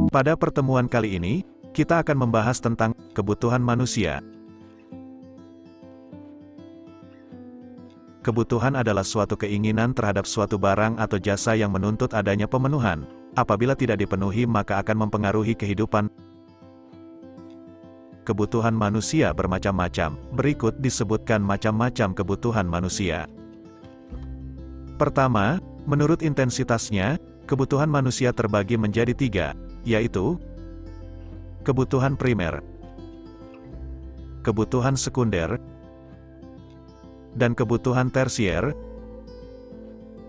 Pada pertemuan kali ini, kita akan membahas tentang kebutuhan manusia. Kebutuhan adalah suatu keinginan terhadap suatu barang atau jasa yang menuntut adanya pemenuhan. Apabila tidak dipenuhi maka akan mempengaruhi kehidupan. Kebutuhan manusia bermacam-macam. Berikut disebutkan macam-macam kebutuhan manusia. Pertama, menurut intensitasnya, kebutuhan manusia terbagi menjadi 3, yaitu kebutuhan primer, kebutuhan sekunder, dan kebutuhan tersier.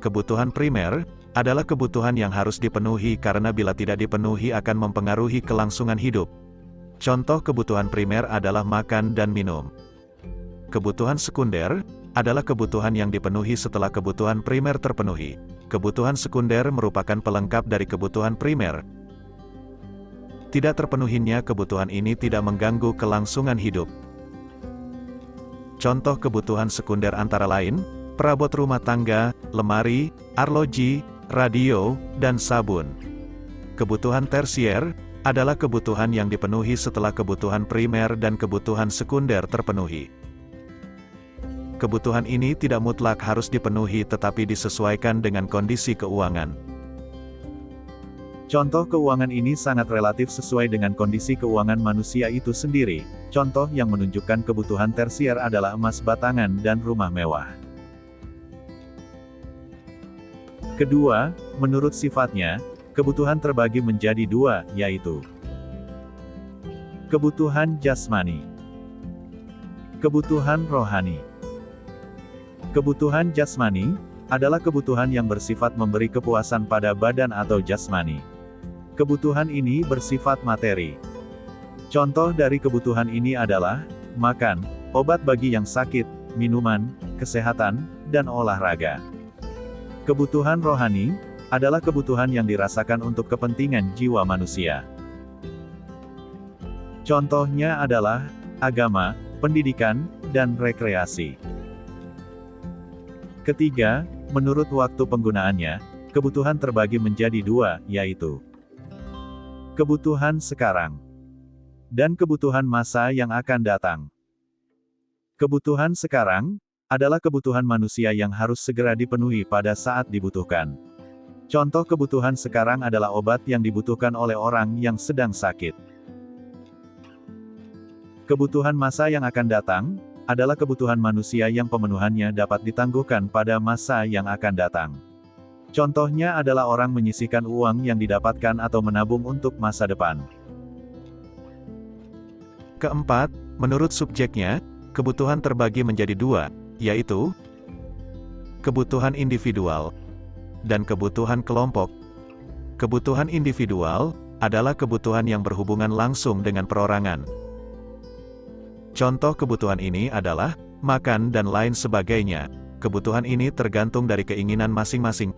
Kebutuhan primer adalah kebutuhan yang harus dipenuhi karena bila tidak dipenuhi akan mempengaruhi kelangsungan hidup. Contoh kebutuhan primer adalah makan dan minum. Kebutuhan sekunder adalah kebutuhan yang dipenuhi setelah kebutuhan primer terpenuhi. Kebutuhan sekunder merupakan pelengkap dari kebutuhan primer. Tidak terpenuhinya kebutuhan ini tidak mengganggu kelangsungan hidup. Contoh kebutuhan sekunder antara lain, perabot rumah tangga, lemari, arloji, radio, dan sabun. Kebutuhan tersier adalah kebutuhan yang dipenuhi setelah kebutuhan primer dan kebutuhan sekunder terpenuhi. Kebutuhan ini tidak mutlak harus dipenuhi tetapi disesuaikan dengan kondisi keuangan. Contoh keuangan ini sangat relatif sesuai dengan kondisi keuangan manusia itu sendiri. Contoh yang menunjukkan kebutuhan tersier adalah emas batangan dan rumah mewah. Kedua, menurut sifatnya, kebutuhan terbagi menjadi 2, yaitu kebutuhan jasmani, kebutuhan rohani. Kebutuhan jasmani adalah kebutuhan yang bersifat memberi kepuasan pada badan atau jasmani. Kebutuhan ini bersifat materi. Contoh dari kebutuhan ini adalah makan, obat bagi yang sakit, minuman, kesehatan, dan olahraga. Kebutuhan rohani adalah kebutuhan yang dirasakan untuk kepentingan jiwa manusia. Contohnya adalah agama, pendidikan, dan rekreasi. Ketiga, menurut waktu penggunaannya, kebutuhan terbagi menjadi 2, yaitu kebutuhan sekarang dan kebutuhan masa yang akan datang. Kebutuhan sekarang adalah kebutuhan manusia yang harus segera dipenuhi pada saat dibutuhkan. Contoh kebutuhan sekarang adalah obat yang dibutuhkan oleh orang yang sedang sakit. Kebutuhan masa yang akan datang adalah kebutuhan manusia yang pemenuhannya dapat ditangguhkan pada masa yang akan datang. Contohnya adalah orang menyisihkan uang yang didapatkan atau menabung untuk masa depan. Keempat, menurut subjeknya, kebutuhan terbagi menjadi 2, yaitu kebutuhan individual dan kebutuhan kelompok. Kebutuhan individual adalah kebutuhan yang berhubungan langsung dengan perorangan. Contoh kebutuhan ini adalah makan dan lain sebagainya. Kebutuhan ini tergantung dari keinginan masing-masing.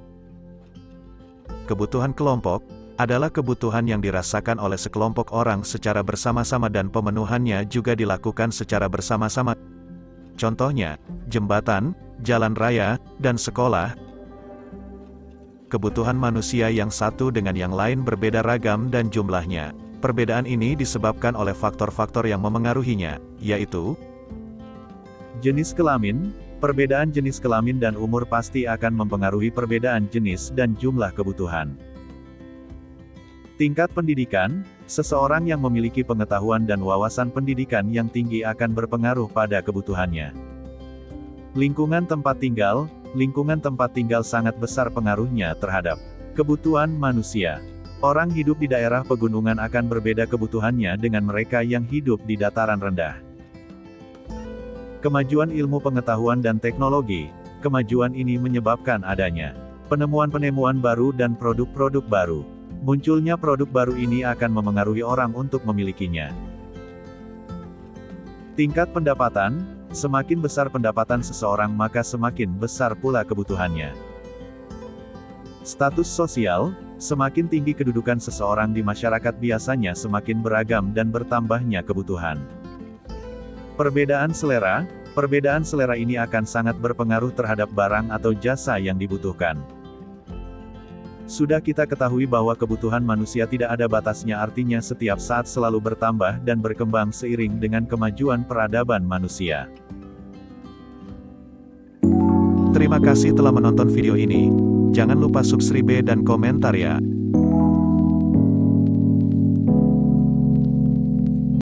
Kebutuhan kelompok adalah kebutuhan yang dirasakan oleh sekelompok orang secara bersama-sama dan pemenuhannya juga dilakukan secara bersama-sama. Contohnya, jembatan, jalan raya, dan sekolah. Kebutuhan manusia yang satu dengan yang lain berbeda ragam dan jumlahnya. Perbedaan ini disebabkan oleh faktor-faktor yang memengaruhinya, yaitu jenis kelamin. Perbedaan jenis kelamin dan umur pasti akan mempengaruhi perbedaan jenis dan jumlah kebutuhan. Tingkat pendidikan, seseorang yang memiliki pengetahuan dan wawasan pendidikan yang tinggi akan berpengaruh pada kebutuhannya. Lingkungan tempat tinggal sangat besar pengaruhnya terhadap kebutuhan manusia. Orang hidup di daerah pegunungan akan berbeda kebutuhannya dengan mereka yang hidup di dataran rendah. Kemajuan ilmu pengetahuan dan teknologi, kemajuan ini menyebabkan adanya penemuan-penemuan baru dan produk-produk baru. Munculnya produk baru ini akan memengaruhi orang untuk memilikinya. Tingkat pendapatan, semakin besar pendapatan seseorang maka semakin besar pula kebutuhannya. Status sosial, semakin tinggi kedudukan seseorang di masyarakat biasanya semakin beragam dan bertambahnya kebutuhan. Perbedaan selera ini akan sangat berpengaruh terhadap barang atau jasa yang dibutuhkan. Sudah kita ketahui bahwa kebutuhan manusia tidak ada batasnya, artinya setiap saat selalu bertambah dan berkembang seiring dengan kemajuan peradaban manusia. Terima kasih telah menonton video ini. Jangan lupa subscribe dan komentar ya.